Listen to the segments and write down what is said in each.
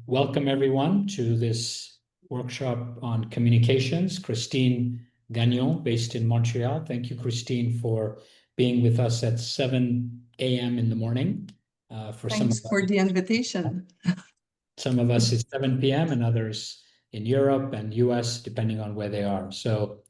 welcome everyone to this workshop on communications. Christine Gagnon, based in Montreal. Thank you, Christine, for being with us at 7 a.m. in the morning. Thanks for the invitation. Some of us it's 7 p.m. and others in Europe and US, depending on where they are. So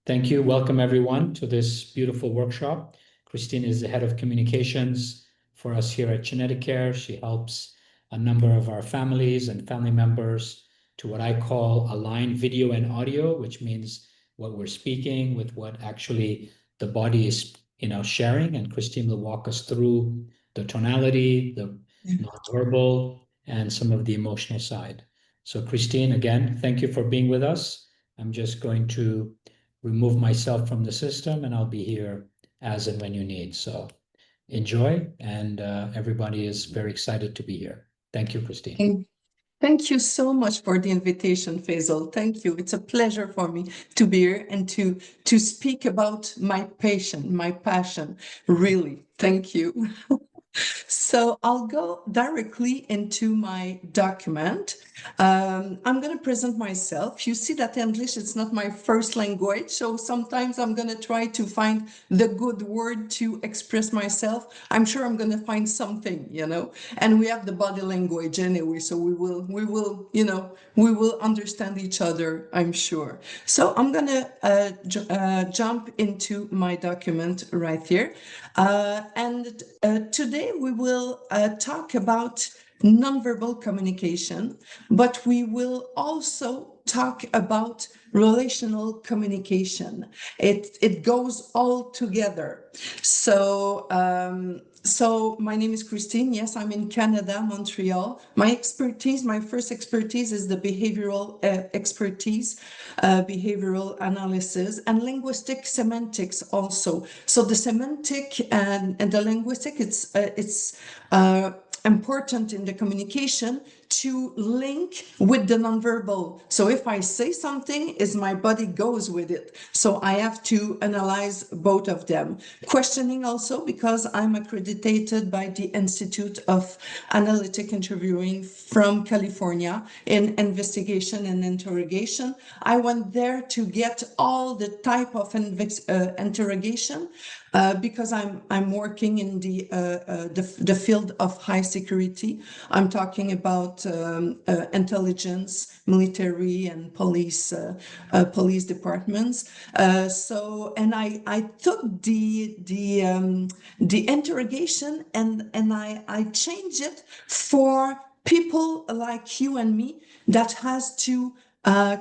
thank you. Welcome everyone to this beautiful workshop. Christine is the head of communications for us here at Qineticare. She helps a number of our families and family members to what I call align video and audio, which means what we're speaking with what actually the body is, sharing. And Christine will walk us through the tonality, the nonverbal, and some of the emotional side. So Christine, again, thank you for being with us. I'm just going to remove myself from the system and I'll be here as and when you need. So enjoy, and everybody is very excited to be here. Thank you, Christine. Thank you so much for the invitation, Faisal. Thank you. It's a pleasure for me to be here and to speak about my passion. Really, thank you. So I'll go directly into my document. I'm going to present myself. You see that English, it's not my first language. So sometimes I'm going to try to find the good word to express myself. I'm sure I'm going to find something, and we have the body language anyway. So we will understand each other, I'm sure. So I'm going to jump into my document right here. And today we will talk about nonverbal communication, but we will also talk about relational communication. It goes all together. So my name is Christine. Yes, I'm in Canada, Montreal. My first expertise is the behavioral expertise, behavioral analysis, and linguistic semantics also. So the semantic and the linguistic, it's important in the communication to link with the nonverbal. So if I say something, my body goes with it. So I have to analyze both of them. Questioning also, because I'm accredited by the Institute of Analytic Interviewing from California in investigation and interrogation. I went there to get all the type of interrogation because I'm working in the field of high security. I'm talking about intelligence, military, and police departments. And I took the interrogation and I changed it for people like you and me that has to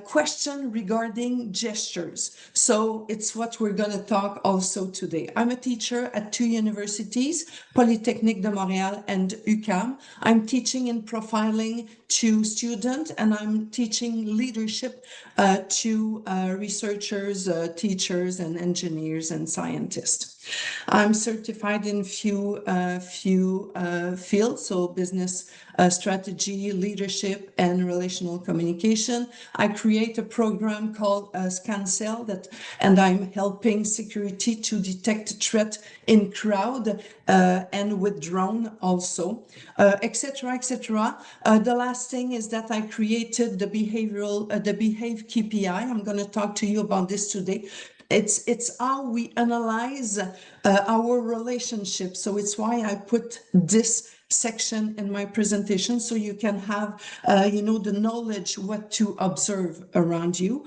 question regarding gestures. So it's what we're going to talk also today. I'm a teacher at two universities, Polytechnique de Montréal and UQAM. I'm teaching in profiling to students, and I'm teaching leadership to researchers, teachers, and engineers and scientists. I'm certified in few fields, so business strategy, leadership, and relational communication. I create a program called ScanCell and I'm helping security to detect threat in crowd and with drone also, etc., etc. The last thing is that I created the Behave KPI. I'm going to talk to you about this today. It's how we analyze our relationship. So it's why I put this section in my presentation, so you can have the knowledge what to observe around you.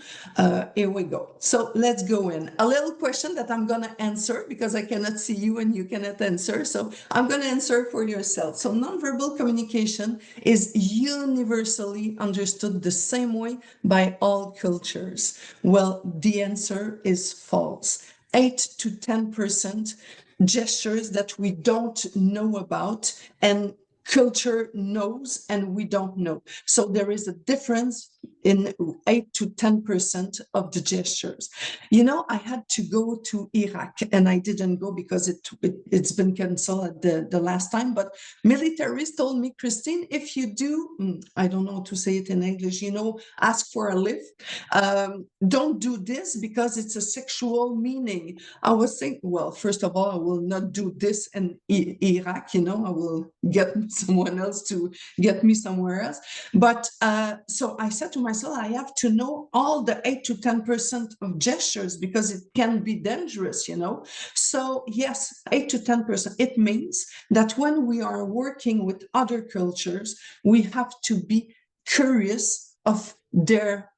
Here we go. So let's go in. A little question that I'm going to answer because I cannot see you and you cannot answer. So I'm going to answer for yourself. So nonverbal communication is universally understood the same way by all cultures. Well, the answer is false. 8 to 10% gestures that we don't know about and culture knows and we don't know. So there is a difference in 8 to 10% of the gestures. You know, I had to go to Iraq, and I didn't go because it's been canceled the last time, but militaries told me, Christine, if you do, I don't know how to say it in English, you know, ask for a lift, don't do this because it's a sexual meaning. I was saying, well, first of all, I will not do this in Iraq, you know, I will get someone else to get me somewhere else. But so I said to myself, I have to know all the 8 to 10% of gestures because it can be dangerous, you know. So yes, 8 to 10%. It means that when we are working with other cultures, we have to be curious of their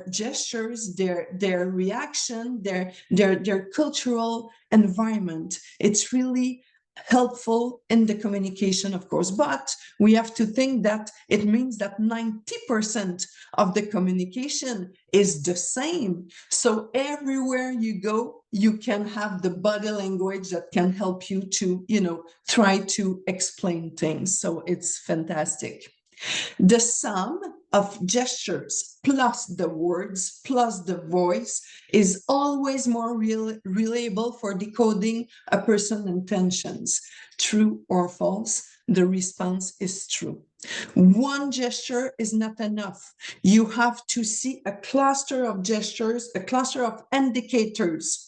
gestures, their reaction, their cultural environment. It's really helpful in the communication, of course, but we have to think that it means that 90% of the communication is the same. So everywhere you go, you can have the body language that can help you to, you know, try to explain things. So it's fantastic. The sum of gestures plus the words plus the voice is always more reliable for decoding a person's intentions. True or false? The response is true. One gesture is not enough. You have to see a cluster of gestures, a cluster of indicators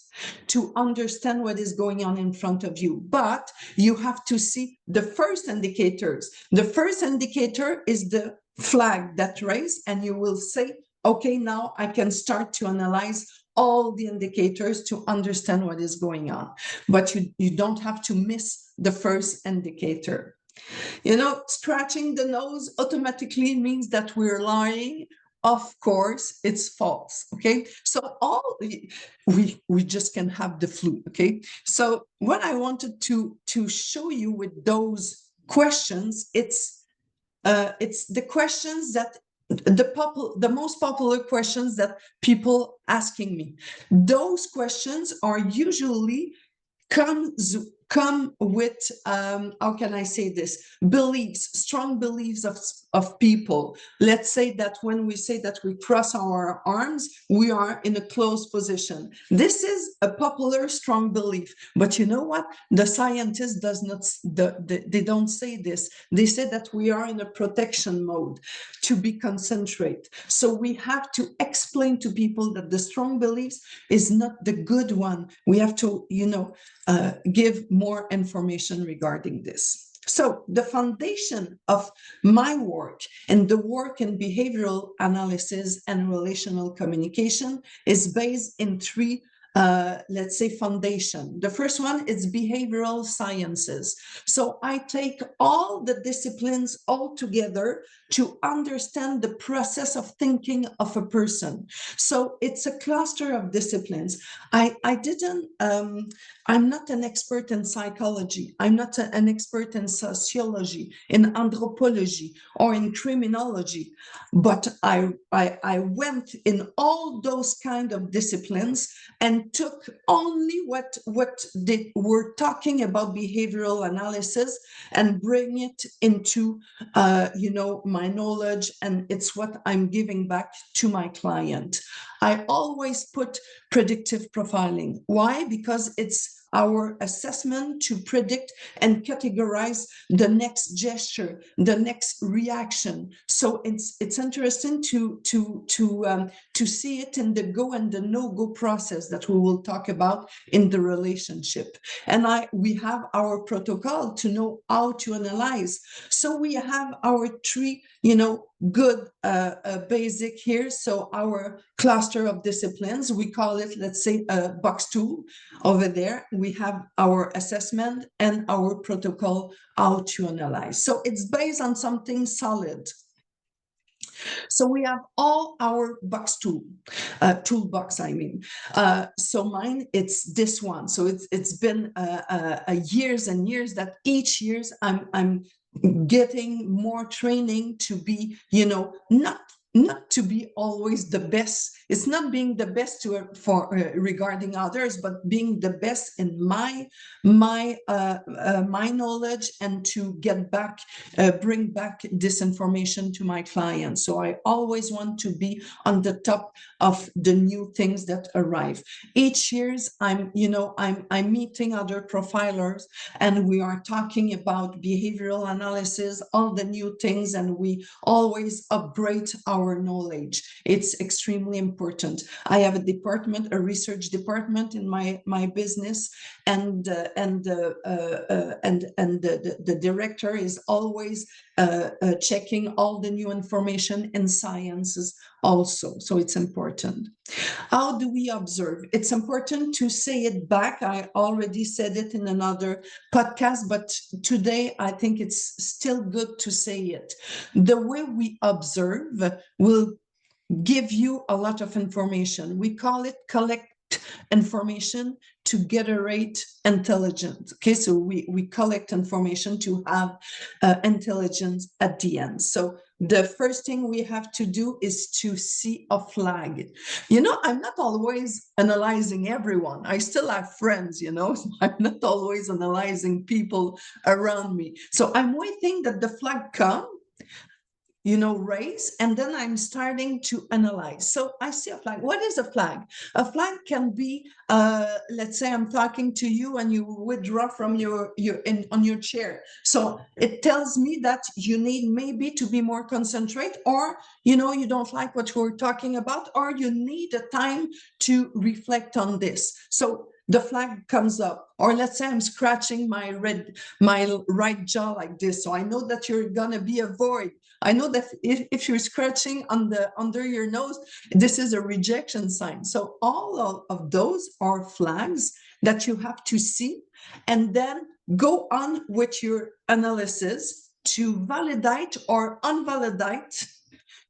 to understand what is going on in front of you. But you have to see the first indicators. The first indicator is the flag that raised, and you will say, okay, now I can start to analyze all the indicators to understand what is going on. But you don't have to miss the first indicator. You know, scratching the nose automatically means that we're lying. Of course, it's false. Okay, so all we just can have the flu. Okay, so what I wanted to show you with those questions, it's the questions that the most popular questions that people asking me. Those questions are usually come with how can I say this, beliefs, strong beliefs of people. Let's say that when we say that we cross our arms, we are in a closed position. This is a popular strong belief, but you know what, the scientists does not, they don't say this. They say that we are in a protection mode to be concentrate. So we have to explain to people that the strong beliefs is not the good one. We have to, you know, give more information regarding this. So the foundation of my work and the work in behavioral analysis and relational communication is based in three let's say foundation. The first one is behavioral sciences. So I take all the disciplines all together to understand the process of thinking of a person. So it's a cluster of disciplines. I'm not an expert in psychology. I'm not an expert in sociology, in anthropology, or in criminology, but I went in all those kind of disciplines and took only what they were talking about behavioral analysis and bring it into you know, my knowledge, and it's what I'm giving back to my client. I always put predictive profiling. Why? Because it's our assessment to predict and categorize the next gesture, the next reaction. So it's interesting to see it in the go and the no-go process that we will talk about in the relationship. And we have our protocol to know how to analyze. So we have our three, you know, good basic here. So our cluster of disciplines, we call it, let's say, a box tool over there. We have our assessment and our protocol, how to analyze. So it's based on something solid. So we have all our box toolbox, I mean. So mine, it's this one. So it's been years and years that each years I'm getting more training to be, you know, not not to be always the best. It's not being the best regarding others, but being the best in my knowledge, and to bring back this information to my clients. So I always want to be on the top of the new things that arrive. Each year, I'm meeting other profilers, and we are talking about behavioral analysis, all the new things, and we always upgrade our knowledge. It's extremely important. I have a research department in my business, and the director is always checking all the new information in sciences also. So it's important. How do we observe? It's important to say it back. I already said it in another podcast, but today I think it's still good to say it. The way we observe will give you a lot of information. We call it collect information to generate intelligence. Okay, so we collect information to have intelligence at the end. So the first thing we have to do is to see a flag. I'm not always analyzing everyone. I still have friends, so I'm not always analyzing people around me. So I'm waiting that the flag comes, raise, and then I'm starting to analyze. So I see a flag. What is a flag? A flag can be, let's say I'm talking to you and you withdraw from on your chair. So it tells me that you need maybe to be more concentrate, or, you don't like what we're talking about, or you need a time to reflect on this. So the flag comes up. Or let's say I'm scratching my right jaw like this. So I know that you're gonna be avoid. I know that if you're scratching under your nose, this is a rejection sign. So all of those are flags that you have to see, and then go on with your analysis to validate or invalidate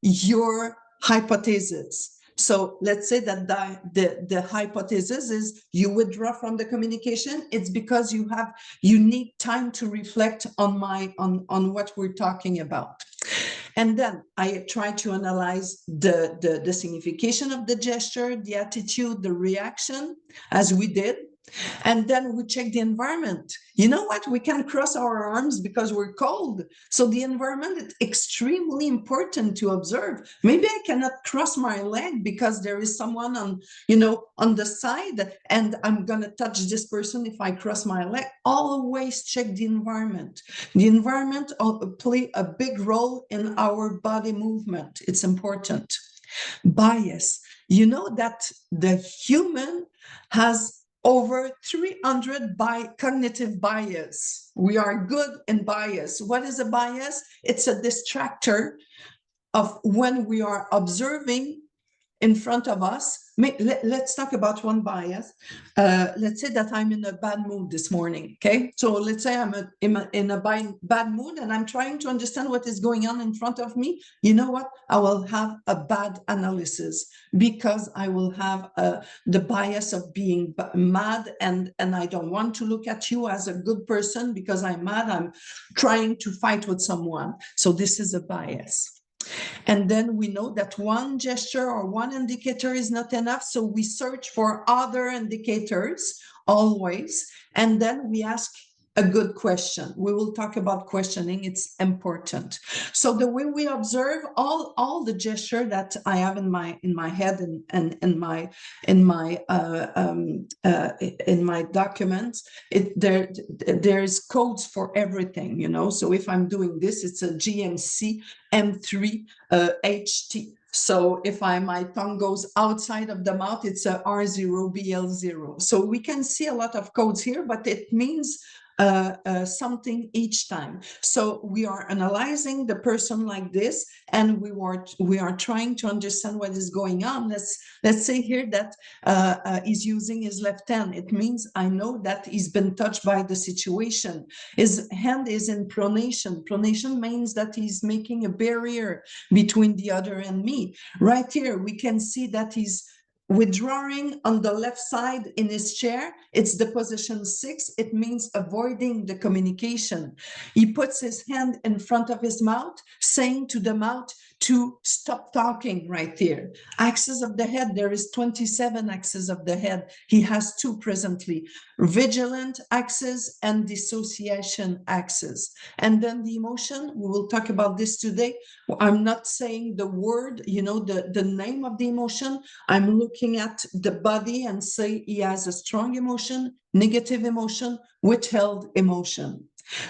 your hypothesis. So let's say that the hypothesis is you withdraw from the communication. It's because you need time to reflect on what we're talking about. And then I try to analyze the signification of the gesture, the attitude, the reaction, as we did. And then we check the environment. You know what? We can cross our arms because we're cold. So the environment is extremely important to observe. Maybe I cannot cross my leg because there is someone on the side, and I'm going to touch this person if I cross my leg. Always check the environment. The environment play a big role in our body movement. It's important. Bias. You know that the human has over 300 cognitive bias. We are good in bias. What is a bias? It's a distractor of when we are observing in front of us. Let's talk about one bias. Let's say that I'm in a bad mood this morning, okay? So let's say I'm in a bad mood and I'm trying to understand what is going on in front of me. You know what? I will have a bad analysis because I will have the bias of being mad, and I don't want to look at you as a good person because I'm mad. I'm trying to fight with someone. So this is a bias. And then we know that one gesture or one indicator is not enough. So we search for other indicators always. And then we ask a good question. We will talk about questioning. It's important. So the way we observe all the gesture that I have in my head and in my documents, there's codes for everything, So if I'm doing this, it's a GMC M3 HT. So if my tongue goes outside of the mouth, it's a R0 BL0. So we can see a lot of codes here, but it means something each time. So we are analyzing the person like this, and we are trying to understand what is going on. Let's say here that he's using his left hand. It means I know that he's been touched by the situation. His hand is in pronation. Pronation means that he's making a barrier between the other and me. Right here, we can see that he's withdrawing on the left side in his chair. It's the position 6. It means avoiding the communication. He puts his hand in front of his mouth, saying to the mouth, to stop talking right there. Axis of the head, there is 27 axes of the head. He has two presently, vigilant axis and dissociation axis. And then the emotion, we will talk about this today. I'm not saying the word, the name of the emotion. I'm looking at the body and say he has a strong emotion, negative emotion, withheld emotion.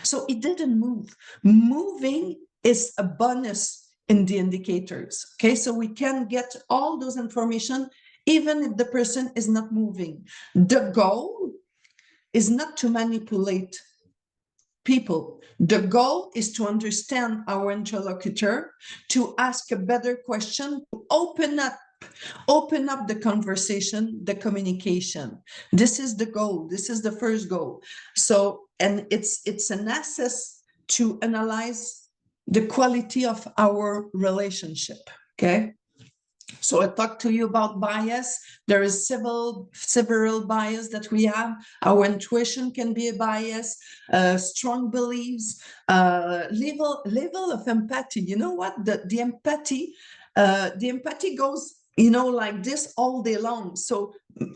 So it didn't move. Moving is a bonus in the indicators. Okay, so we can get all those information even if the person is not moving. The goal is not to manipulate people. The goal is to understand our interlocutor, to ask a better question, to open up the conversation, the communication. This is the goal. This is the first goal. So, and it's an access to analyze the quality of our relationship. Okay. So I talked to you about bias. There is several bias that we have. Our intuition can be a bias, strong beliefs, level of empathy. You know what? The empathy goes, like this all day long. So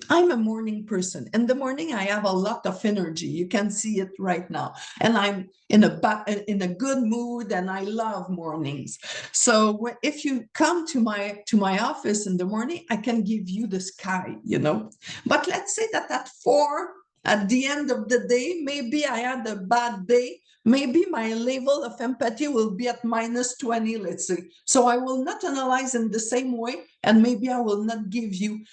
I'm a morning person. In the morning, I have a lot of energy. You can see it right now. And I'm in a good mood, and I love mornings. So if you come to my office in the morning, I can give you the sky, But let's say that at 4, at the end of the day, maybe I had a bad day. Maybe my level of empathy will be at -20, let's say. So I will not analyze in the same way, and maybe I will not give you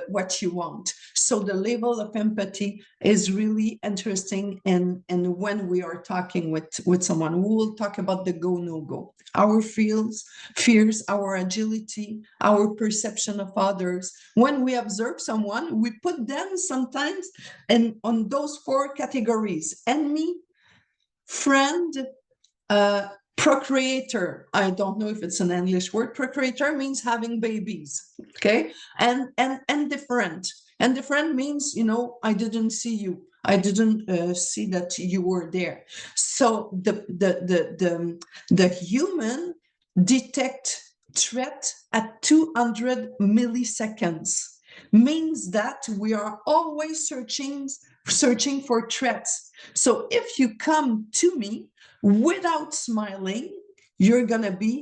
what you want. So the level of empathy is really interesting. And when we are talking with someone, we will talk about the go, no go, our fears, our agility, our perception of others. When we observe someone, we put them sometimes on those 4 categories: enemy, friend, procreator. I don't know if it's an English word. Procreator means having babies. Okay. And different. And different means, I didn't see you. I didn't see that you were there. So the human detect threat at 200 milliseconds, means that we are always searching for threats. So if you come to me without smiling, you're going to be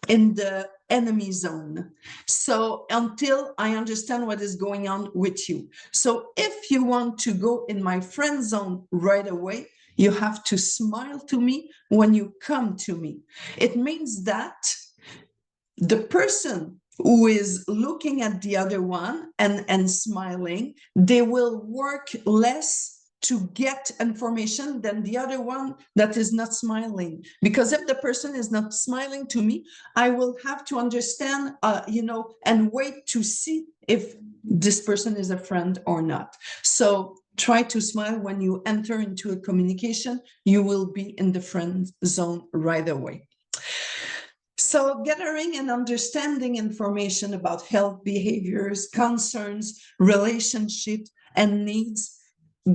in the enemy zone. So until I understand what is going on with you. So if you want to go in my friend zone right away, you have to smile to me when you come to me. It means that the person who is looking at the other one and smiling, they will work less to get information than the other one that is not smiling. Because if the person is not smiling to me, I will have to understand, and wait to see if this person is a friend or not. So try to smile when you enter into a communication. You will be in the friend zone right away. So gathering and understanding information about health behaviors, concerns, relationships, and needs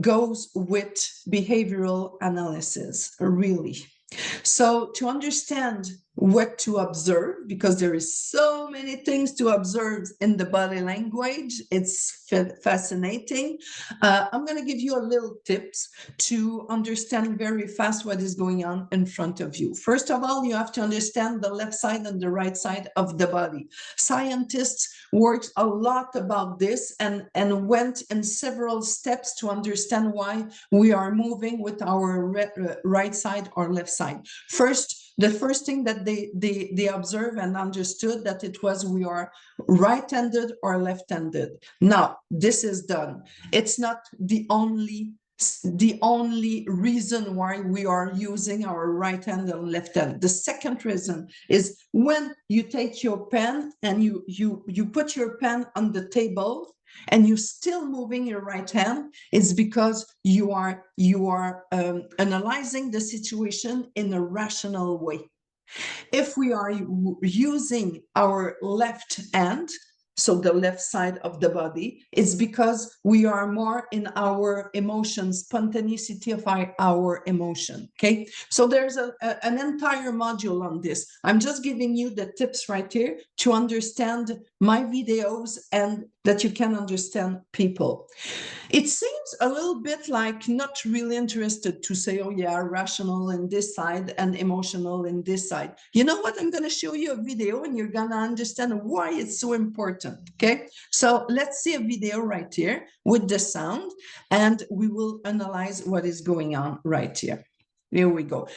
goes with behavioral analysis, really. So to understand what to observe, because there is so many things to observe in the body language, it's fascinating. I'm going to give you a little tips to understand very fast what is going on in front of you. First of all, you have to understand the left side and the right side of the body. Scientists worked a lot about this and went in several steps to understand why we are moving with our right side or left side. The first thing that they observed and understood that it was we are right-handed or left-handed. Now, this is done. It's not the only reason why we are using our right hand and left hand. The second reason is when you take your pen and you put your pen on the table and you're still moving your right hand, it's because you are analyzing the situation in a rational way. If we are using our left hand, so the left side of the body, is because we are more in our emotions, spontaneity of our emotion, okay? So there's an entire module on this. I'm just giving you the tips right here to understand my videos and that you can understand people. It seems a little bit like not really interested to say, oh yeah, rational in this side and emotional in this side. You know what? I'm going to show you a video and you're going to understand why it's so important. Okay. So let's see a video right here with the sound and we will analyze what is going on right here. Here we go.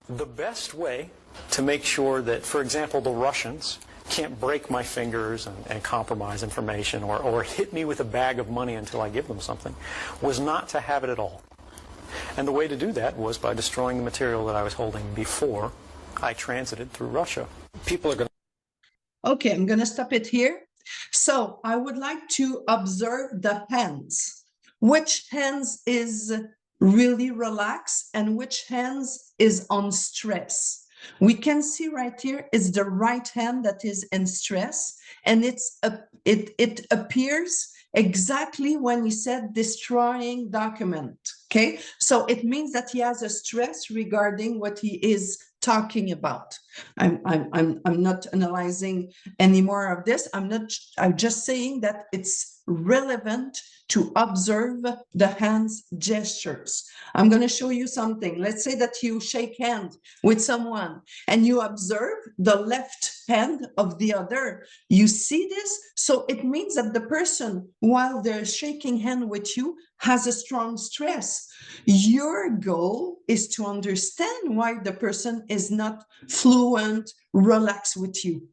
The best way to make sure that, for example, the Russians can't break my fingers and compromise information or hit me with a bag of money until I give them something was not to have it at all. And the way to do that was by destroying the material that I was holding before I transited through Russia. People are going to... Okay, I'm going to stop it here. So I would like to observe the hands. Which hands is really relaxed and which hands is on stress? We can see right here is the right hand that is in stress, and it appears exactly when he said destroying document. Okay, so it means that he has a stress regarding what he is talking about. I'm not analyzing any more of this. I'm just saying that it's relevant to observe the hands gestures. I'm going to show you something. Let's say that you shake hands with someone and you observe the left hand of the other. You see this? So it means that the person, while they're shaking hand with you, has a strong stress. Your goal is to understand why the person is not fluent, relaxed with you.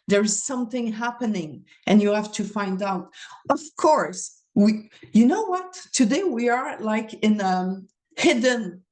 There's something happening and you have to find out. Of course, you know what? Today we are like in a hidden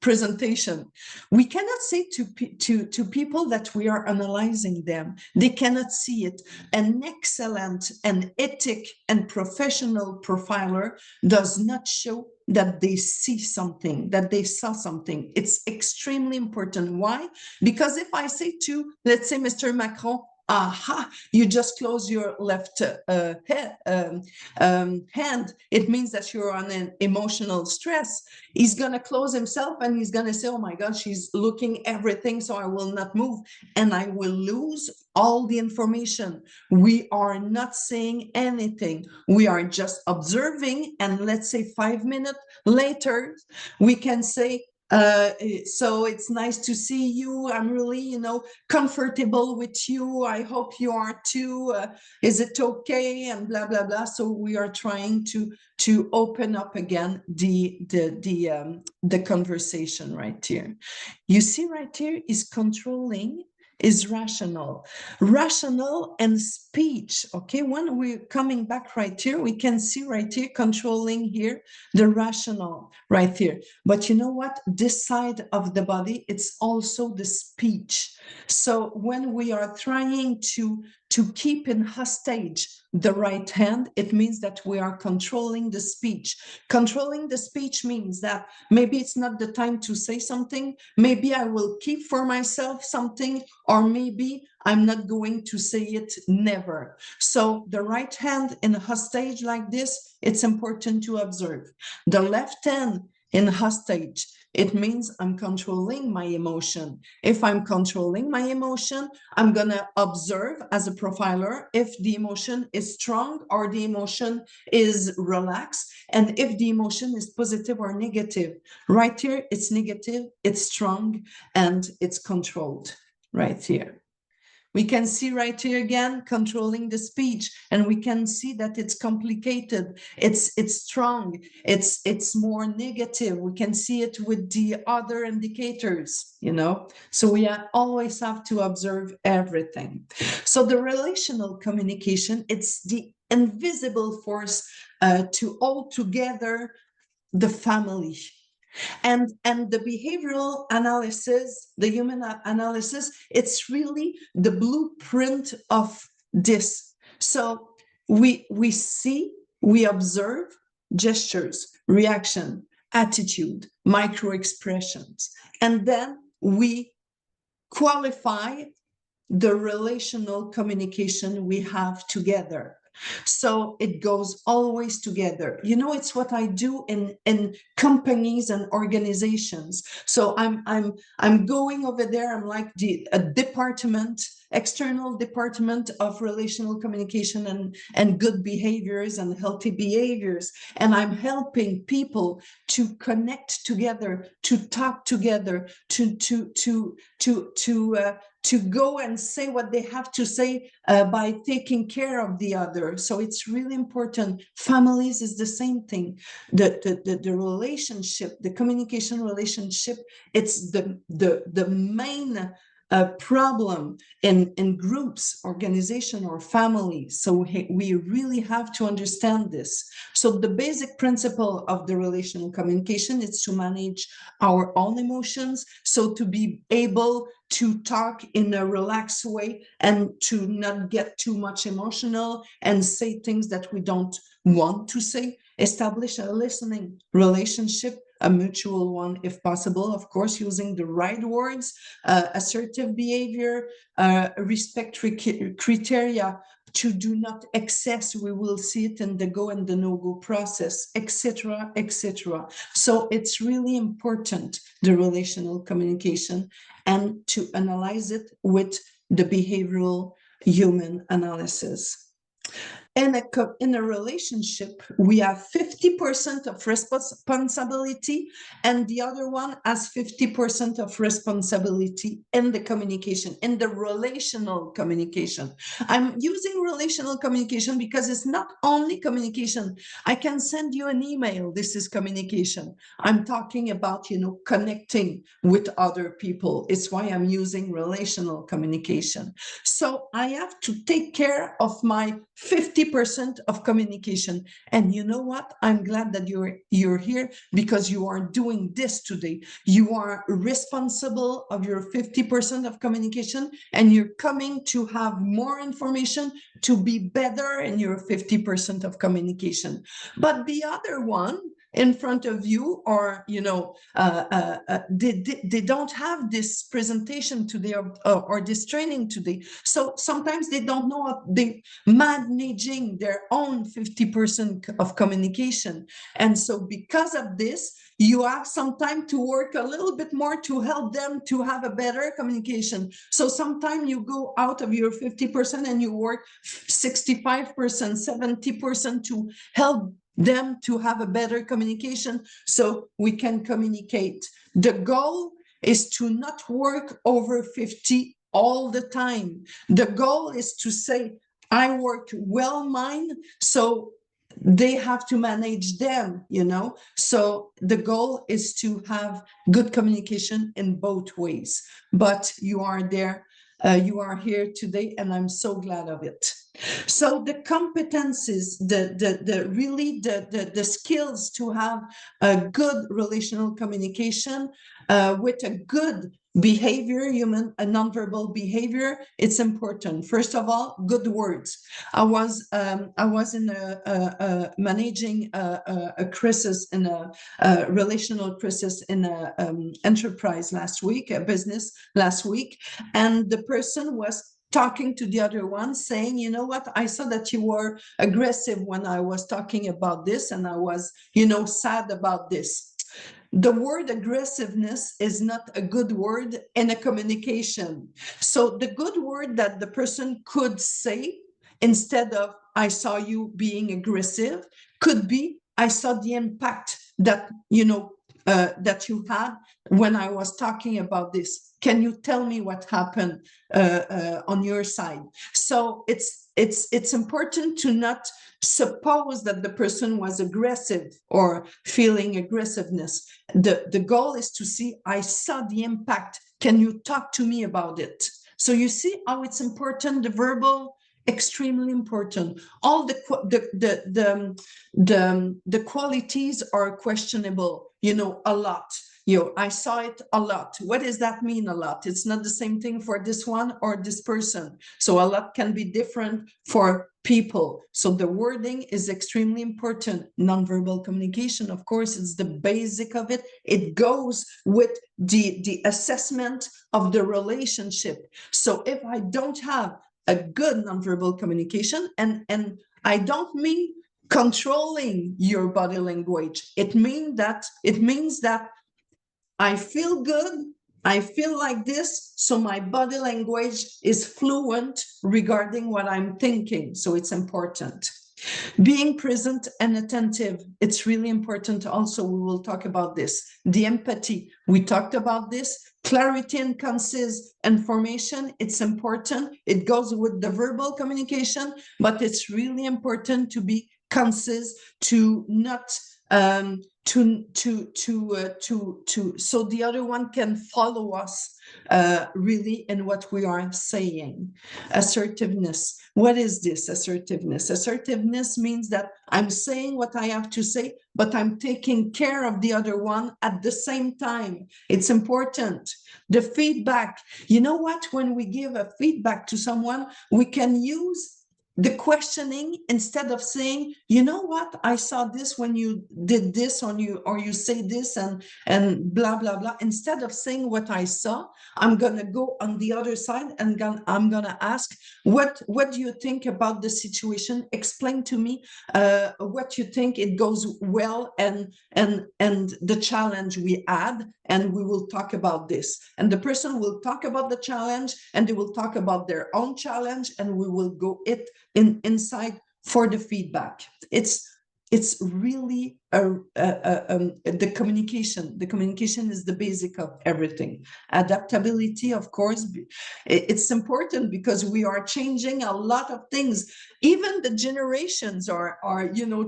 presentation. We cannot say to people that we are analyzing them. They cannot see it. An excellent and ethic and professional profiler does not show that they see something, that they saw something. It's extremely important. Why? Because if I say to, let's say, Mr. Macron, aha, you just close your left hand, it means that you're on an emotional stress. He's going to close himself and he's going to say, oh my God, she's looking everything, so I will not move. And I will lose all the information. We are not saying anything. We are just observing. And let's say 5 minutes later, we can say, so it's nice to see you. I'm really, comfortable with you. I hope you are too. Is it okay? And blah, blah, blah. So we are trying to open up again the conversation right here. You see right here is controlling, is rational and speech. Okay, when we're coming back right here, we can see right here controlling here the rational right here. But you know what, this side of the body, it's also the speech. So when we are trying to keep in hostage the right hand, it means that we are controlling the speech. Controlling the speech means that maybe it's not the time to say something, maybe I will keep for myself something, or maybe I'm not going to say it, never. So the right hand in a hostage like this, it's important to observe. The left hand in hostage, it means I'm controlling my emotion. If I'm controlling my emotion, I'm going to observe as a profiler if the emotion is strong or the emotion is relaxed, and if the emotion is positive or negative. Right here, it's negative, it's strong, and it's controlled right here. We can see right here again, controlling the speech, and we can see that it's complicated. It's strong. It's more negative. We can see it with the other indicators, So we always have to observe everything. So the relational communication, it's the invisible force to hold together the family. And the behavioral analysis, the human analysis, it's really the blueprint of this. So we see, we observe gestures, reaction, attitude, micro expressions, and then we qualify the relational communication we have together. So it goes always together. You know, it's what I do in companies and organizations. So I'm going over there. I'm like a department, external department of relational communication and good behaviors and healthy behaviors. And I'm helping people to connect together, to talk together, to go and say what they have to say by taking care of the other. So it's really important. Families is the same thing. The relationship, the communication relationship, it's the main problem in groups, organization, or family. So we really have to understand this. So the basic principle of the relational communication is to manage our own emotions. So to be able to talk in a relaxed way and to not get too much emotional and say things that we don't want to say. Establish a listening relationship, a mutual one if possible, of course, using the right words, assertive behavior, respect criteria, to do not excess. We will see it in the go and the no-go process, etc., etc. So it's really important, the relational communication, and to analyze it with the behavioral human analysis. In a relationship, we have 50% of responsibility, and the other one has 50% of responsibility in the communication, in the relational communication. I'm using relational communication because it's not only communication. I can send you an email. This is communication. I'm talking about, connecting with other people. It's why I'm using relational communication. So I have to take care of my 50% of communication. And you know what? I'm glad that you're here, because you are doing this today. You are responsible of your 50% of communication, and you're coming to have more information to be better in your 50% of communication. But the other one in front of you, or they don't have this presentation today, or this training today, so sometimes they don't know how they managing their own 50% of communication. And so because of this, you have some time to work a little bit more to help them to have a better communication. So sometimes you go out of your 50% and you work 65%, 70% to help them to have a better communication, so we can communicate. The goal is to not work over 50 all the time. The goal is to say, I work well mine, so they have to manage them, So the goal is to have good communication in both ways. But you are there, you are here today, and I'm so glad of it. So the competencies, the skills to have a good relational communication with a good behavior, a nonverbal behavior, it's important. First of all, good words. I was in managing a crisis, in a relational crisis in a enterprise last week, a business last week, and the person was talking to the other one, saying, you know what, I saw that you were aggressive when I was talking about this, and I was, sad about this. The word aggressiveness is not a good word in a communication. So the good word that the person could say, instead of, I saw you being aggressive, could be, I saw the impact that, that you had when I was talking about this. Can you tell me what happened on your side? So it's important to not suppose that the person was aggressive or feeling aggressiveness. The goal is to see, I saw the impact. Can you talk to me about it? So you see how it's important, the verbal, extremely important. All the qualities are questionable, a lot. I saw it a lot. What does that mean, a lot? It's not the same thing for this one or this person. So a lot can be different for people. So the wording is extremely important. Nonverbal communication, of course, is the basic of it. It goes with the assessment of the relationship. So if I don't have a good nonverbal communication, and I don't mean controlling your body language, it means that I feel good, I feel like this, so my body language is fluent regarding what I'm thinking. So it's important. Being present and attentive, it's really important also. We will talk about this. The empathy, we talked about this. Clarity and concise information, it's important. It goes with the verbal communication, but it's really important to be concise, to not so the other one can follow us really in what we are saying. Assertiveness. What is this assertiveness? Assertiveness means that I'm saying what I have to say, but I'm taking care of the other one at the same time. It's important. The feedback. You know what? When we give a feedback to someone, we can use the questioning instead of saying, you know what, I saw this when you did this, or you say this and blah blah blah. Instead of saying what I saw, I'm gonna go on the other side and I'm gonna ask, what do you think about the situation? Explain to me what you think it goes well, and the challenge we add, and we will talk about this. And the person will talk about the challenge, and they will talk about their own challenge, and we will go inside for the feedback. It's really the communication. The communication is the basic of everything. Adaptability, of course, it's important because we are changing a lot of things. Even the generations are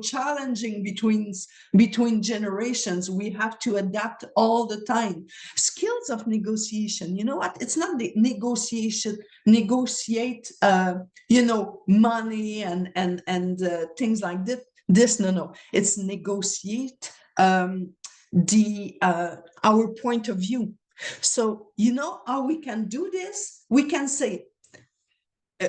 challenging between generations. We have to adapt all the time. Skills of negotiation. You know what? It's not the negotiate money and things like that. No, it's negotiate our point of view. So you know how we can do this? We can say,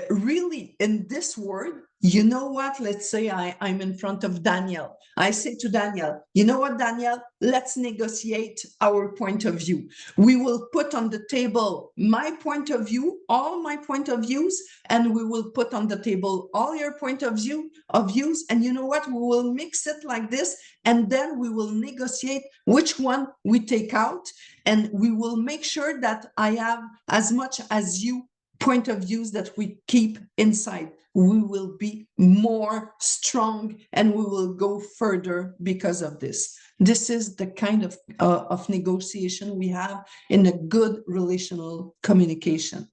really, in this word, you know what? Let's say I'm in front of Daniel. I say to Daniel, you know what, Daniel? Let's negotiate our point of view. We will put on the table my point of view, all my point of views, and we will put on the table all your point of views. And you know what? We will mix it like this, and then we will negotiate which one we take out, and we will make sure that I have as much as you point of views that we keep inside. We will be more strong and we will go further because of this. This is the kind of negotiation we have in a good relational communication.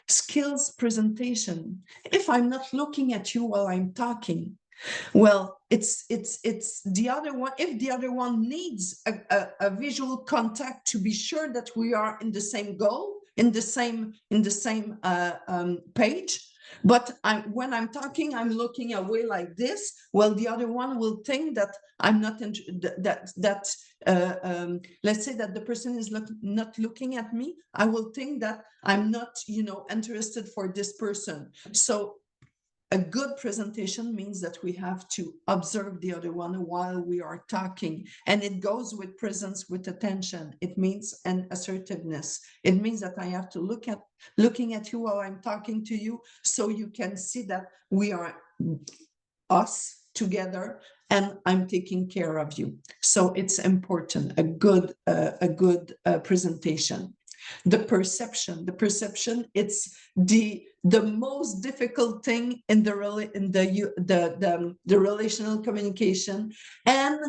Skills presentation. If I'm not looking at you while I'm talking, well, it's the other one. If the other one needs a visual contact to be sure that we are in the same goal, in the same page, but when I'm talking, I'm looking away like this. Well, the other one will think that I'm not let's say that the person is not looking at me. I will think that I'm not interested for this person. So a good presentation means that we have to observe the other one while we are talking, and it goes with presence, with attention. It means an assertiveness. It means that I have to looking at you while I'm talking to you, so you can see that we are us together, and I'm taking care of you. So it's important, a good presentation. The perception, it's the most difficult thing in the relational communication, and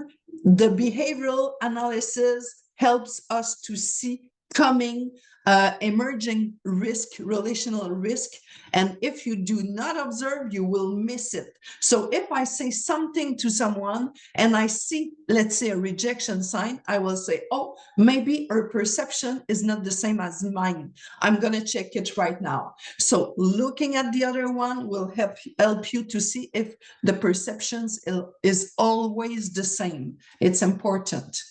the behavioral analysis helps us to see coming emerging risk, relational risk, and if you do not observe, you will miss it. So if I say something to someone and I see, let's say, a rejection sign, I will say, oh, maybe her perception is not the same as mine. I'm going to check it right now. So looking at the other one will help you to see if the perceptions is always the same. It's important.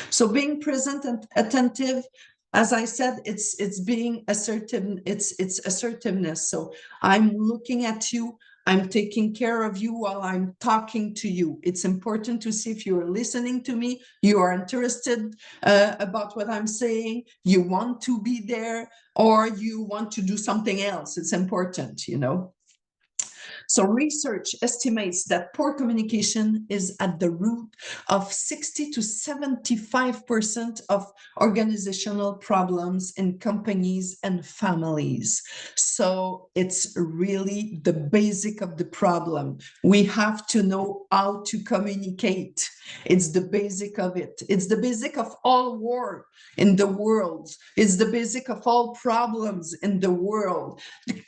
So being present and attentive, as I said, it's being assertive. It's assertiveness. So I'm looking at you. I'm taking care of you while I'm talking to you. It's important to see if you're listening to me, you are interested about what I'm saying, you want to be there, or you want to do something else. It's important, you know. So research estimates that poor communication is at the root of 60 to 75% of organizational problems in companies and families. So it's really the basic of the problem. We have to know how to communicate. It's the basic of it. It's the basic of all war in the world. It's the basic of all problems in the world.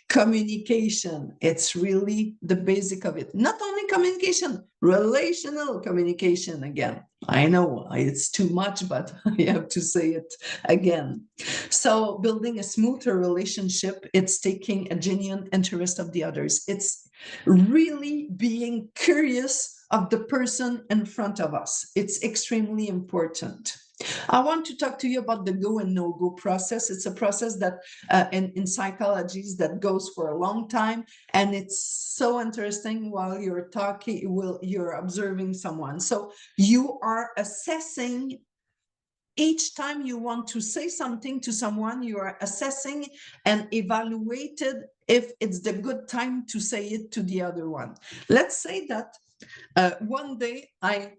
Communication, it's really the basic of it. Not only communication, relational communication again. I know it's too much, but I have to say it again. So building a smoother relationship, it's taking a genuine interest of the others. It's really being curious of the person in front of us. It's extremely important. I want to talk to you about the go and no-go process. It's a process that in psychology that goes for a long time, and it's so interesting while you're talking, you're observing someone. So you are assessing each time you want to say something to someone, you are assessing and evaluated if it's the good time to say it to the other one. Let's say that one day I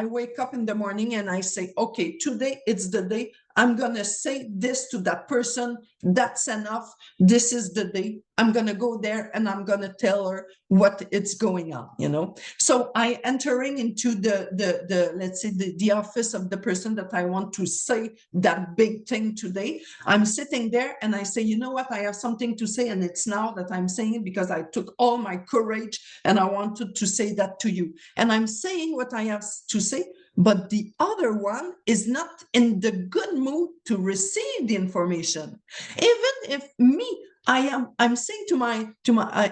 wake up in the morning and I say, okay, today it's the day I'm going to say this to that person. That's enough. This is the day. I'm going to go there and I'm going to tell her what it's going on, you know. So I entering into the let's say the office of the person that I want to say that big thing today. I'm sitting there and I say, you know what, I have something to say, and it's now that I'm saying it because I took all my courage and I wanted to say that to you. And I'm saying what I have to say, but the other one is not in the good mood to receive the information. Even if I'm saying to my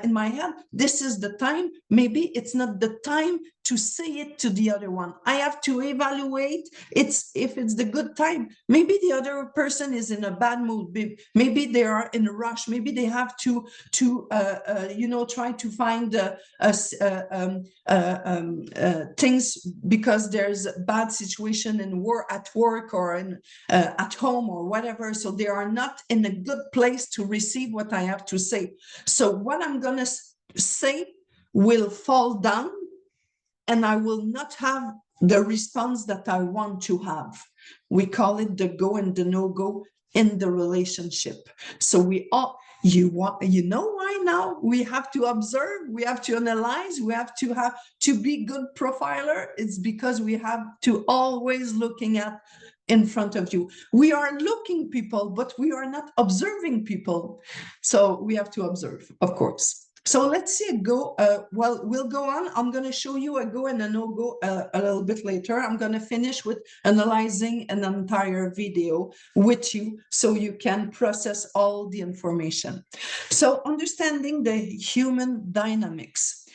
in my head, this is the time, maybe it's not the time to say it to the other one. I have to evaluate if it's the good time. Maybe the other person is in a bad mood. Maybe they are in a rush. Maybe they have to try to find things because there's a bad situation at work or at home or whatever. So they are not in a good place to receive what I have to say. So what I'm going to say will fall down, and I will not have the response that I want to have. We call it the go and the no-go in the relationship. So we all, you know why now? We have to observe, we have to analyze, we have to be good profiler. It's because we have to always looking at in front of you. We are looking people, but we are not observing people. So we have to observe, of course. So let's see a go. We'll go on. I'm going to show you a go and a no-go a little bit later. I'm going to finish with analyzing an entire video with you so you can process all the information. So understanding the human dynamics.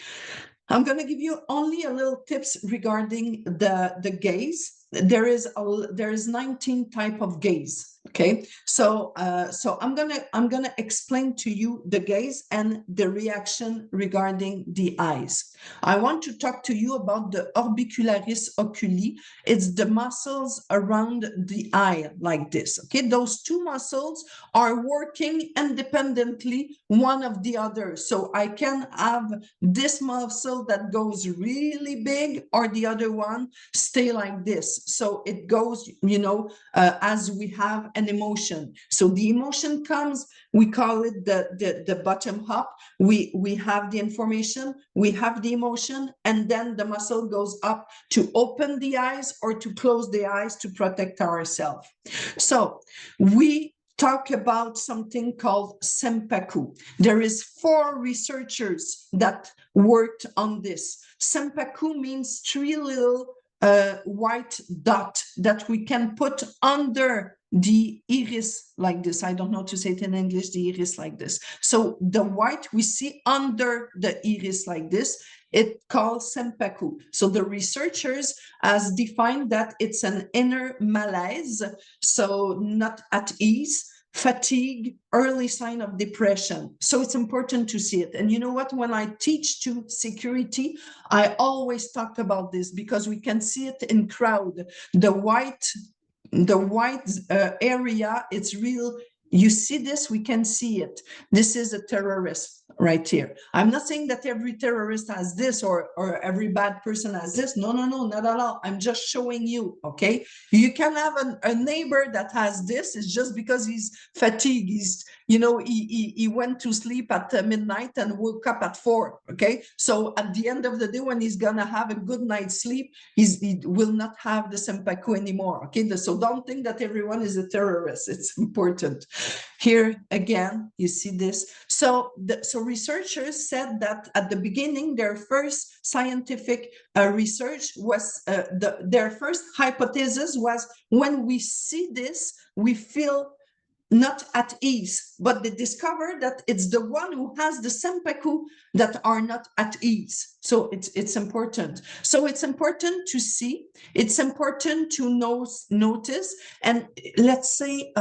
I'm going to give you only a little tips regarding the gaze. There is 19 type of gaze. Okay, so I'm gonna explain to you the gaze and the reaction regarding the eyes. I want to talk to you about the orbicularis oculi. It's the muscles around the eye like this. Okay, those two muscles are working independently one of the other. So I can have this muscle that goes really big, or the other one stay like this. So it goes, as we have an emotion. So the emotion comes, we call it the bottom up. We have the information, we have the emotion, and then the muscle goes up to open the eyes or to close the eyes to protect ourselves. So we talk about something called Senpaku. There is 4 researchers that worked on this. Senpaku means 3 little white dot that we can put under the iris like this. I don't know to say it in English, the iris like this. So the white we see under the iris like this, it calls Senpaku. So the researchers has defined that it's an inner malaise, so not at ease, fatigue, early sign of depression. So it's important to see it. And you know what? When I teach to security, I always talk about this because we can see it in crowd. The white area, it's real. You see this, we can see it. This is a terrorist right here. I'm not saying that every terrorist has this or every bad person has this. No, not at all. I'm just showing you, okay? You can have a neighbor that has this. It's just because he's fatigued. He's, you know, he went to sleep at midnight and woke up at 4, okay? So at the end of the day, when he's gonna have a good night's sleep, he will not have the sempaku anymore, okay? So don't think that everyone is a terrorist. It's important. Here again, you see this. So researchers said that at the beginning, their first scientific research was, their first hypothesis was, when we see this, we feel not at ease, but they discover that it's the one who has the sempaku that are not at ease. So it's important. So it's important to see, it's important to notice, and let's say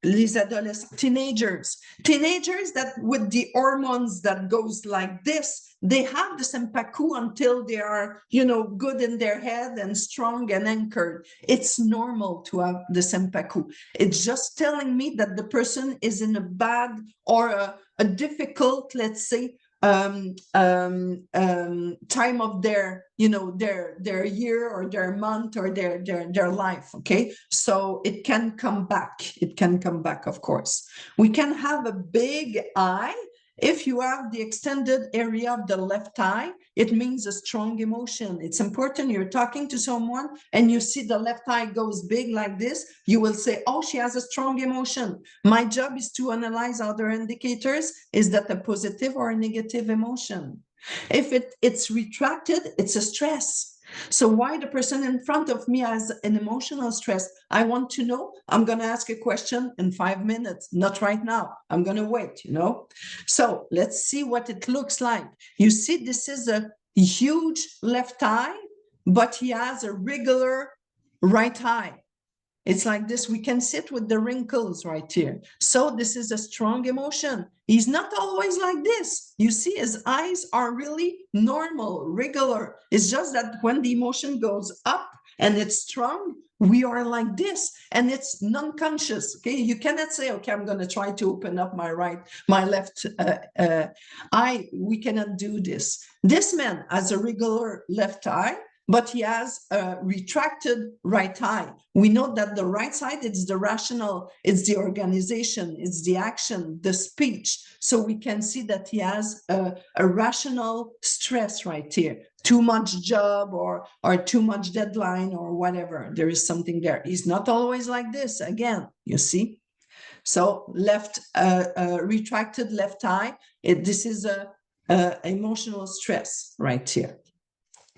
les adolescents, teenagers that with the hormones that goes like this, they have the sempaku until they are, you know, good in their head and strong and anchored. It's normal to have the sempaku. It's just telling me that the person is in a bad or a difficult, let's say, time of their, you know, their year or their month or their life. Okay, so it can come back. It can come back, of course. We can have a big eye. If you have the extended area of the left eye, it means a strong emotion. It's important. You're talking to someone and you see the left eye goes big like this, you will say, oh, she has a strong emotion. My job is to analyze other indicators. Is that a positive or a negative emotion? If it's retracted, it's a stress. So why the person in front of me has an emotional stress? I want to know. I'm going to ask a question in 5 minutes, not right now. I'm going to wait, you know. So let's see what it looks like. You see, this is a huge left eye, but he has a regular right eye. It's like this. We can sit with the wrinkles right here. So this is a strong emotion. He's not always like this. You see, his eyes are really normal, regular. It's just that when the emotion goes up and it's strong, we are like this, and it's non-conscious. Okay, you cannot say, okay, I'm going to try to open up my left eye. We cannot do this. This man has a regular left eye, but he has a retracted right eye. We know that the right side, it's the rational, it's the organization, it's the action, the speech. So we can see that he has a rational stress right here. Too much job or too much deadline or whatever. There is something there. He's not always like this, again, you see. So left, retracted left eye, this is a emotional stress right here.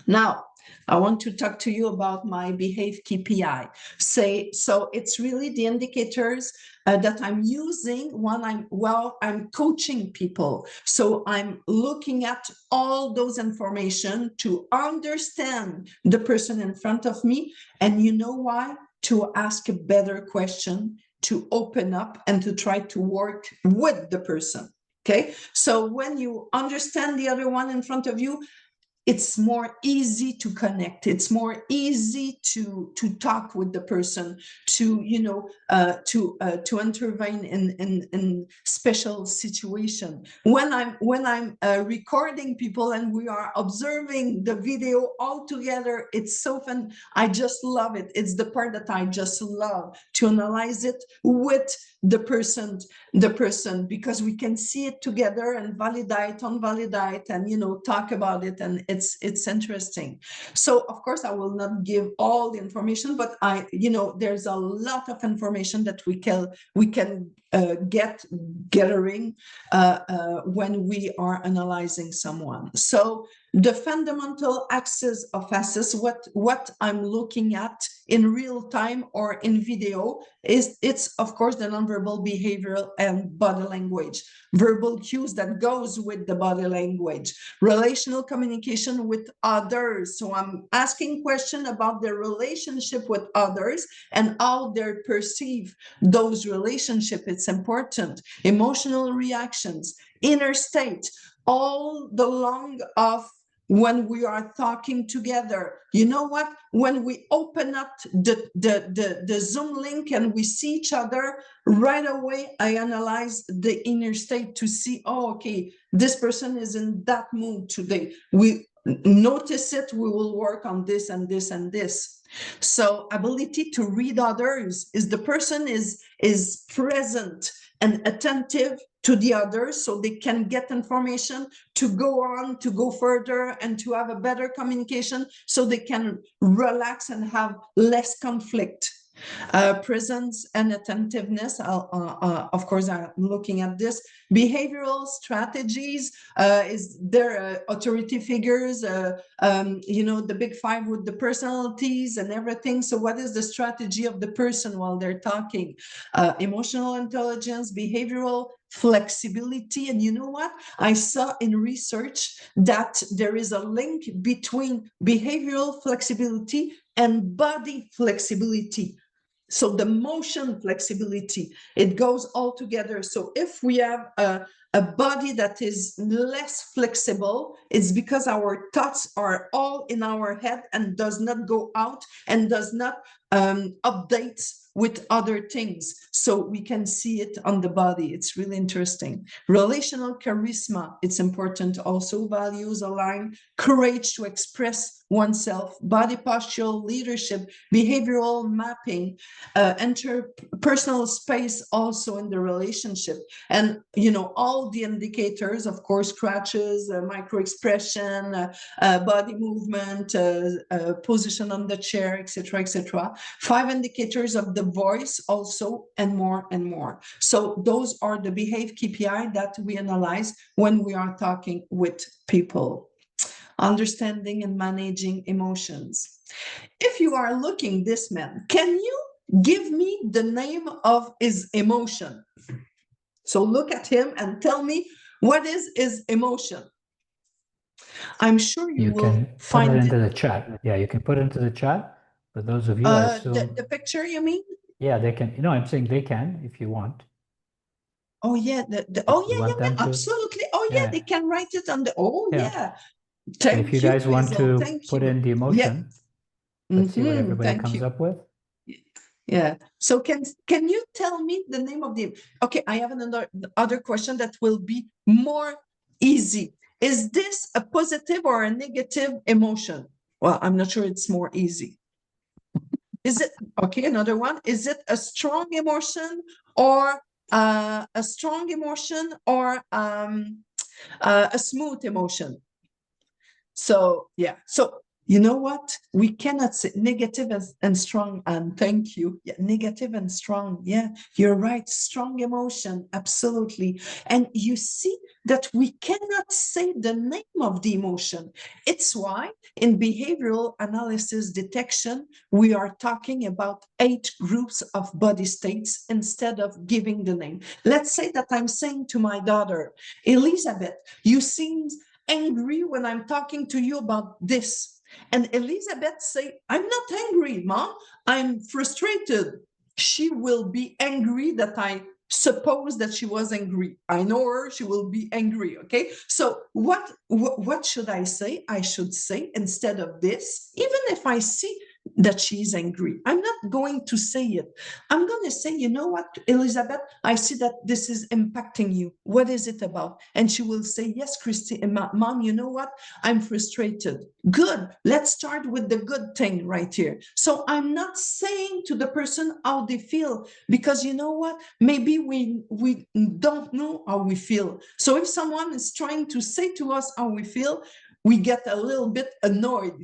Now, I want to talk to you about my Behave KPI. So it's really the indicators that I'm using when I'm coaching people. So I'm looking at all those information to understand the person in front of me. And you know why? To ask a better question, to open up and to try to work with the person. Okay. So when you understand the other one in front of you, it's more easy to connect. It's more easy to talk with the person, to, you know, to intervene in special situation. When I'm recording people and we are observing the video all together, it's so fun. I just love it. It's the part that I just love, to analyze it with the person, because we can see it together and validate, unvalidate, and, you know, talk about it, and it's interesting. So of course I will not give all the information, but you know, there's a lot of information that we can gathering when we are analyzing someone. So the fundamental axis of assess, what I'm looking at in real time or in video, it's of course the nonverbal, behavioral, and body language. Verbal cues that goes with the body language. Relational communication with others. So I'm asking questions about their relationship with others and how they perceive those relationships. It's important. Emotional reactions, inner state, all the long of when we are talking together. You know what? When we open up the Zoom link and we see each other, right away, I analyze the inner state to see, oh, okay, this person is in that mood today. We notice it, we will work on this and this and this. So ability to read others is the person is present and attentive to the others so they can get information to go on, to go further, and to have a better communication so they can relax and have less conflict. Presence and attentiveness, of course, I'm looking at this. Behavioral strategies, is there authority figures, you know, the big five with the personalities and everything. So what is the strategy of the person while they're talking? Emotional intelligence, behavioral flexibility. And you know what? I saw in research that there is a link between behavioral flexibility and body flexibility. So the motion flexibility, it goes all together. So if we have a body that is less flexible, it's because our thoughts are all in our head and does not go out and does not update with other things. So we can see it on the body. It's really interesting. Relational charisma, it's important also. Values align, courage to express oneself, body postural leadership, behavioral mapping, interpersonal space also in the relationship. And, you know, all the indicators, of course, scratches, micro expression, body movement, position on the chair, etc., etc. 5 indicators of the voice also, and more and more. So those are the behave KPI that we analyze when we are talking with people. Understanding and managing emotions. If you are looking this man, can you give me the name of his emotion? So look at him and tell me, what is his emotion? I'm sure you will can find put it into the chat. Yeah, you can put it into the chat. For those of you, I assume, the picture, you mean? yeah, they can. You know, I'm saying they can if you want. Oh yeah, absolutely. Oh yeah, they can write it on the. Oh yeah. But if you guys want to put in the emotion, let's see what everybody comes up with. Yeah. So can you tell me the name of the? Okay, I have another other question that will be more easy. Is this a positive or a negative emotion? Well, I'm not sure it's more easy. Is it okay? Another one. Is it a strong emotion or a strong emotion or a smooth emotion? So yeah. So you know what? We cannot say negative and strong. And thank you. Yeah, negative and strong. Yeah, you're right. Strong emotion. Absolutely. And you see that we cannot say the name of the emotion. It's why in behavioral analysis detection, we are talking about 8 groups of body states instead of giving the name. Let's say that I'm saying to my daughter, Elizabeth, you seem angry when I'm talking to you about this. And Elizabeth say, I'm not angry, Mom. I'm frustrated. She will be angry that I suppose that she was angry. I know her, she will be angry, okay? So what should I say? I should say, instead of this, even if I see that she's angry, I'm not going to say it. I'm going to say, you know what, Elizabeth, I see that this is impacting you. What is it about? And she will say, yes, Christy, Mom, you know what? I'm frustrated. Good. Let's start with the good thing right here. So I'm not saying to the person how they feel, because you know what? Maybe we don't know how we feel. So if someone is trying to say to us how we feel, we get a little bit annoyed,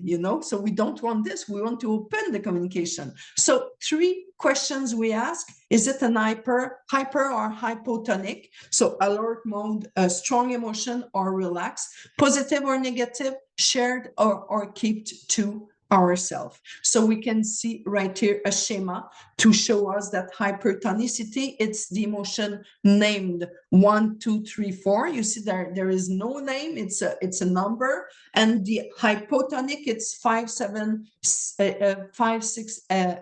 so we don't want this. We want to open the communication. So 3 questions we ask: is it an hyper or hypotonic? So alert mode, strong emotion or relaxed, positive or negative, shared or kept to ourselves. So we can see right here a schema to show us that hypertonicity, it's the emotion named 1, 2, 3, 4. You see there is no name, it's a number. And the hypotonic, it's 5, 6,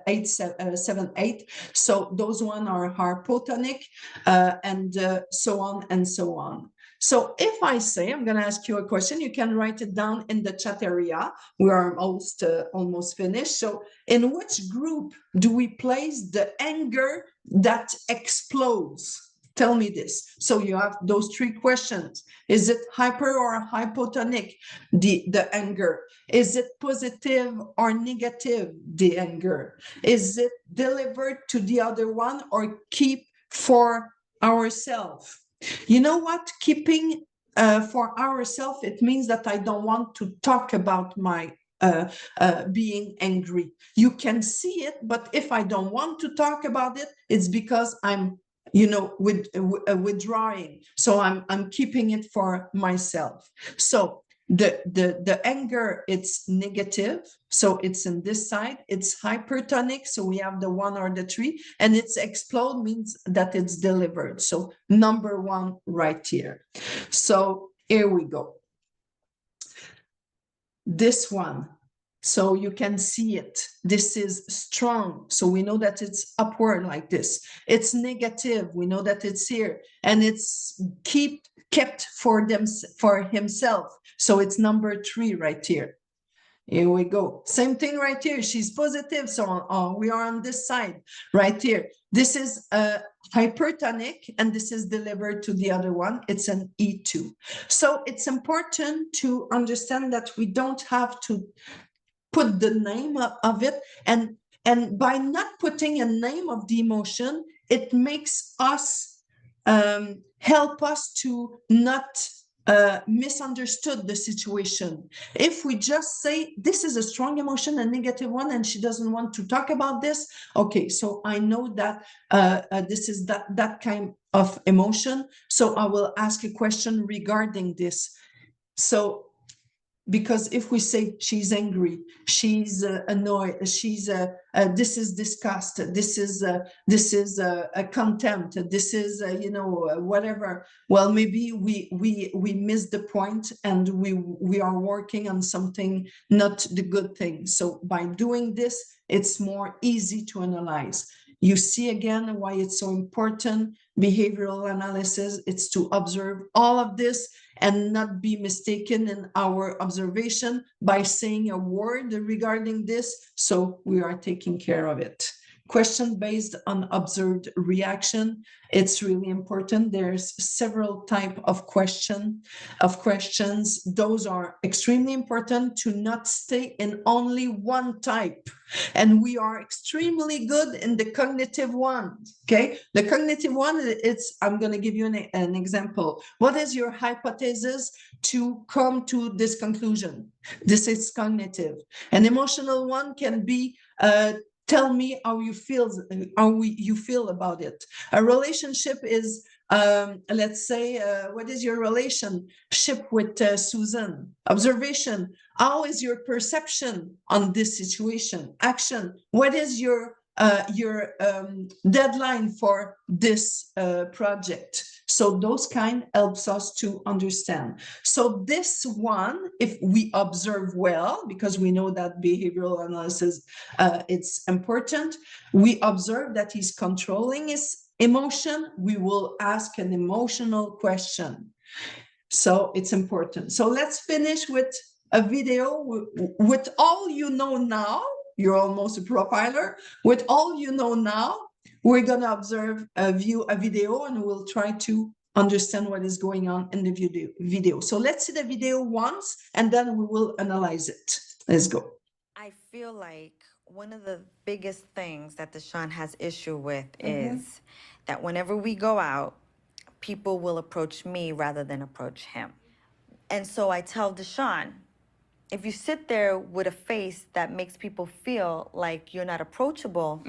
8, 7, 8. So those one are hypotonic, and so on and so on. So if I say, I'm going to ask you a question, you can write it down in the chat area. We are almost finished. So in which group do we place the anger that explodes? Tell me this. So you have those 3 questions. Is it hyper or hypotonic, the anger? Is it positive or negative, the anger? Is it delivered to the other one or keep for ourselves? You know what? Keeping for ourselves, it means that I don't want to talk about my being angry. You can see it, but if I don't want to talk about it, it's because I'm withdrawing. So I'm keeping it for myself. So the anger, it's negative, so it's in this side. It's hypertonic, so we have the 1 or the 3, and it's explode means that it's delivered. So number 1 right here. So here we go. This one, so you can see it. This is strong, so we know that it's upward like this. It's negative, we know that it's here, and it's kept for himself. So it's number 3 right here. Here we go. Same thing right here. She's positive, so we are on this side right here. This is hypertonic, and this is delivered to the other one. It's an E2. So it's important to understand that we don't have to put the name of it, and by not putting a name of the emotion, it makes us help us to not misunderstood the situation. If we just say this is a strong emotion, a negative one, and she doesn't want to talk about this, okay, so I know that this is that kind of emotion, so I will ask a question regarding this. So because if we say she's angry, she's annoyed, she's this is disgust, this is a contempt, this is whatever. Well, maybe we miss the point, and we are working on something, not the good thing. So by doing this, it's more easy to analyze. You see again why it's so important. Behavioral analysis, it's to observe all of this and not be mistaken in our observation by saying a word regarding this. So we are taking care of it. Question based on observed reaction. It's really important. There's several types of questions. Those are extremely important to not stay in only one type. And we are extremely good in the cognitive one. Okay, the cognitive one, I'm going to give you an example. What is your hypothesis to come to this conclusion? This is cognitive. An emotional one can be tell me how you feel about it. A relationship is let's say what is your relationship with Susan? Observation, how is your perception on this situation? Action, what is your deadline for this project? So those kind helps us to understand. So this one, if we observe well, because we know that behavioral analysis, it's important, we observe that he's controlling his emotion, we will ask an emotional question. So it's important. So let's finish with a video with all you know now. You're almost a profiler. With all you know now, we're going to observe a video, and we'll try to understand what is going on in the video. So let's see the video once, and then we will analyze it. Let's go. I feel like one of the biggest things that Deshaun has issue with is that whenever we go out, people will approach me rather than approach him. And so I tell Deshaun, if you sit there with a face that makes people feel like you're not approachable,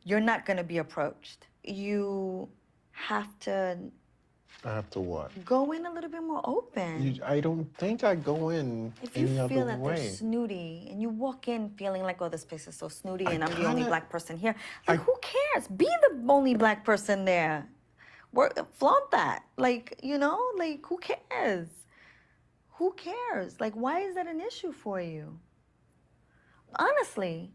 you're not going to be approached. You have to I have to what? go in a little bit more open. I don't think I go in If you any other feel that they're way. snooty and you walk in feeling like, oh, this place is so snooty and I I'm the only kinda- black person here, like, who cares? Be the only black person there. Flaunt that. Like, you know, like, who cares? Who cares? Like, why is that an issue for you? Honestly.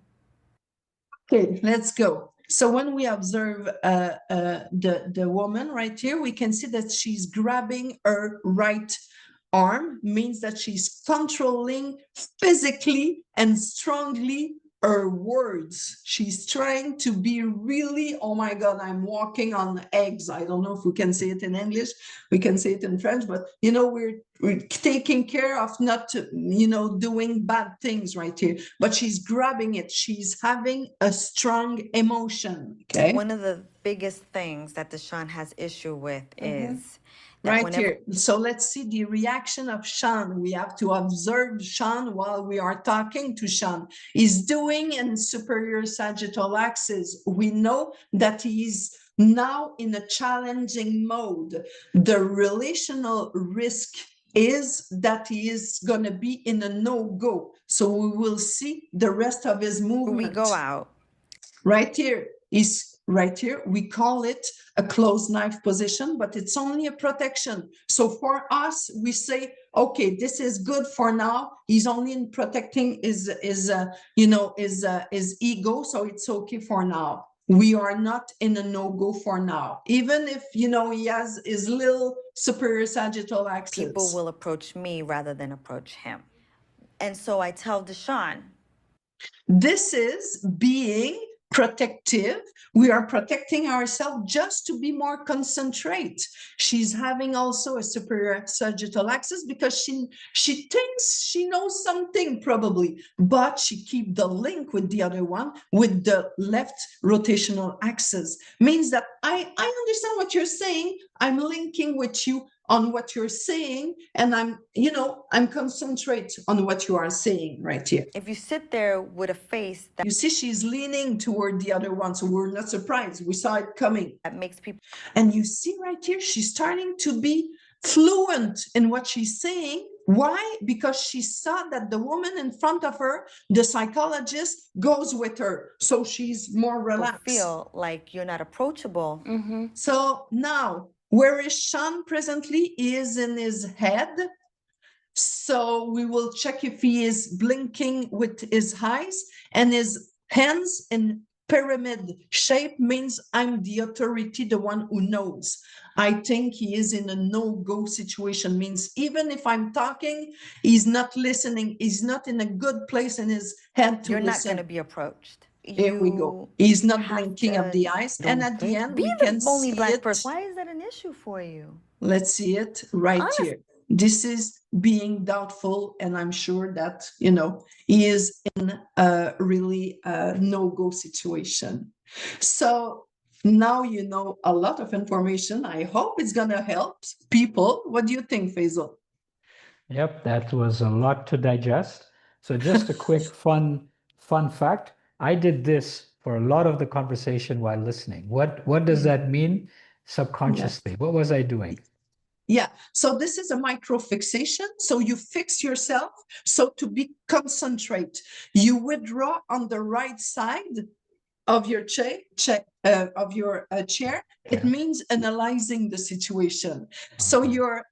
Okay, let's go. So when we observe the woman right here, we can see that she's grabbing her right arm, means that she's controlling physically and strongly her words. She's trying to be really, oh my God, I'm walking on eggs. I don't know if we can say it in English, we can say it in French, but you know, we're taking care of not, you know, doing bad things right here, but she's grabbing it. She's having a strong emotion, okay? One of the biggest things that Deshaun has issue with is that Right whenever here. So let's see the reaction of Sean. We have to observe Sean while we are talking to Sean. He's doing in superior sagittal axis. We know that he's now in a challenging mode. The relational risk is that he is going to be in a no-go. So we will see the rest of his movement. we go out, Right here is right here. We call it a closed knife position, but it's only a protection. So for us, we say, okay, this is good for now. He's only in protecting his ego, so it's okay for now. We are not in a no-go for now, even if he has his little superior sagittal axis. people will approach me rather than approach him. And so I tell Deshaun, this is being protective. We are protecting ourselves just to be more concentrate. She's having also a superior sagittal axis because she thinks she knows something probably, but she keep the link with the other one with the left rotational axis. Means that I understand what you're saying. I'm linking with you on what you're saying, and I'm concentrate on what you are saying right here. if you sit there with a face You see, she's leaning toward the other one, so we're not surprised. We saw it coming. that makes people, And you see right here, she's starting to be fluent in what she's saying. Why? Because she saw that the woman in front of her, the psychologist, goes with her. So she's more relaxed. feel like you're not approachable. So now, where is Sean presently? He is in his head. So we will check if he is blinking with his eyes, and his hands in pyramid shape means I'm the authority, the one who knows. I think he is in a no-go situation, means even if I'm talking, he's not listening. He's not in a good place in his head to You're not listen. going to be approached. Here we go. You He's not have blinking to of the eyes. And at the end, be we the can only see black it. person. Why is that an issue for you? Let's see it right Honest- here. This is being doubtful, and I'm sure that, he is in a really no-go situation. So now you know a lot of information. I hope it's going to help people. What do you think, Faisal? Yep, that was a lot to digest. So just a quick fun fact. I did this for a lot of the conversation while listening. What does that mean subconsciously? What was I doing? Yeah, so this is a micro fixation. So you fix yourself. So to be concentrate, you withdraw on the right side of your chair. It means analyzing the situation. So your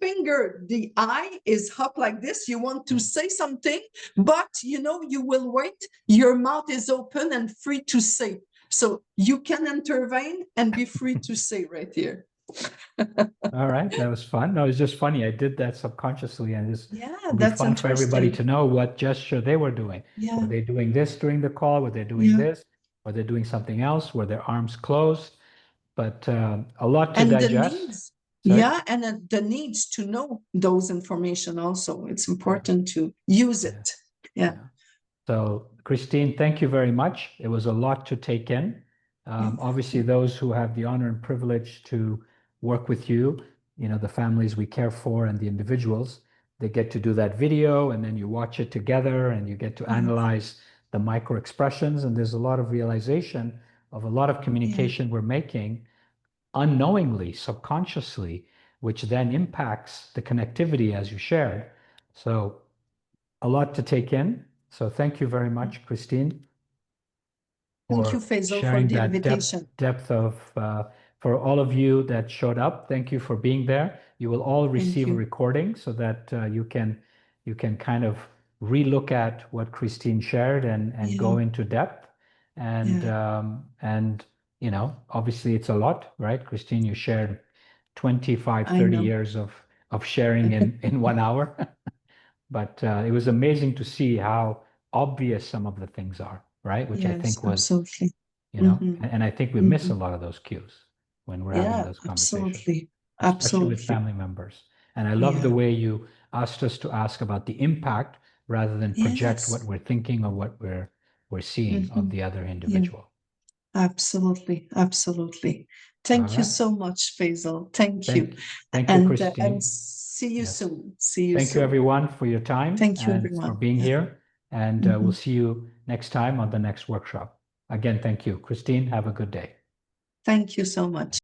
finger, the eye is up like this. You want to say something, but you will wait. Your mouth is open and free to say. So you can intervene and be free to say right here. All right, that was fun. No, it was just funny. I did that subconsciously, and it's That's fun for everybody interesting. to know what gesture they were doing. Yeah. Were they doing this during the call? Were they doing Yeah. this? Were they doing something else? Were their arms closed? But a lot to And the digest. needs, Sorry? and the needs to know those information also. It's important to use it. Yeah. So, Christine, thank you very much. It was a lot to take in. Obviously, those who have the honor and privilege to work with you, the families we care for and the individuals, they get to do that video, and then you watch it together and you get to analyze the micro expressions. And there's a lot of realization of a lot of communication we're making unknowingly, subconsciously, which then impacts the connectivity as you shared. So a lot to take in. So thank you very much, Christine, Thank you, for Faisal, for sharing the that invitation. depth of, for all of you that showed up, thank you for being there. You will all receive a you. recording so that you can kind of relook at what Christine shared and go into depth. And you know, obviously it's a lot, right? Christine, you shared 25, I 30 know. years of sharing in 1 hour. But it was amazing to see how obvious some of the things are, right? Which I Yes, think was, absolutely. you know, Mhm, and I think we miss a mhm. lot of those cues when we're having Yeah, those conversations, absolutely. especially with Absolutely. family members. And I love the Yeah. way you asked us to ask about the impact rather than project what Yes. we're thinking or what we're seeing of Mhm. the other Yeah, individual. absolutely. Absolutely. All Thank you right. so much, Faisal. Thank you. Thank you, And Christine. see you Yes. soon. See you Thank you, soon. everyone, for your time Thank you, and for everyone. being Yeah. here. And we'll see you next time on the next workshop. Again, thank you. Christine, have a good day. Thank you so much.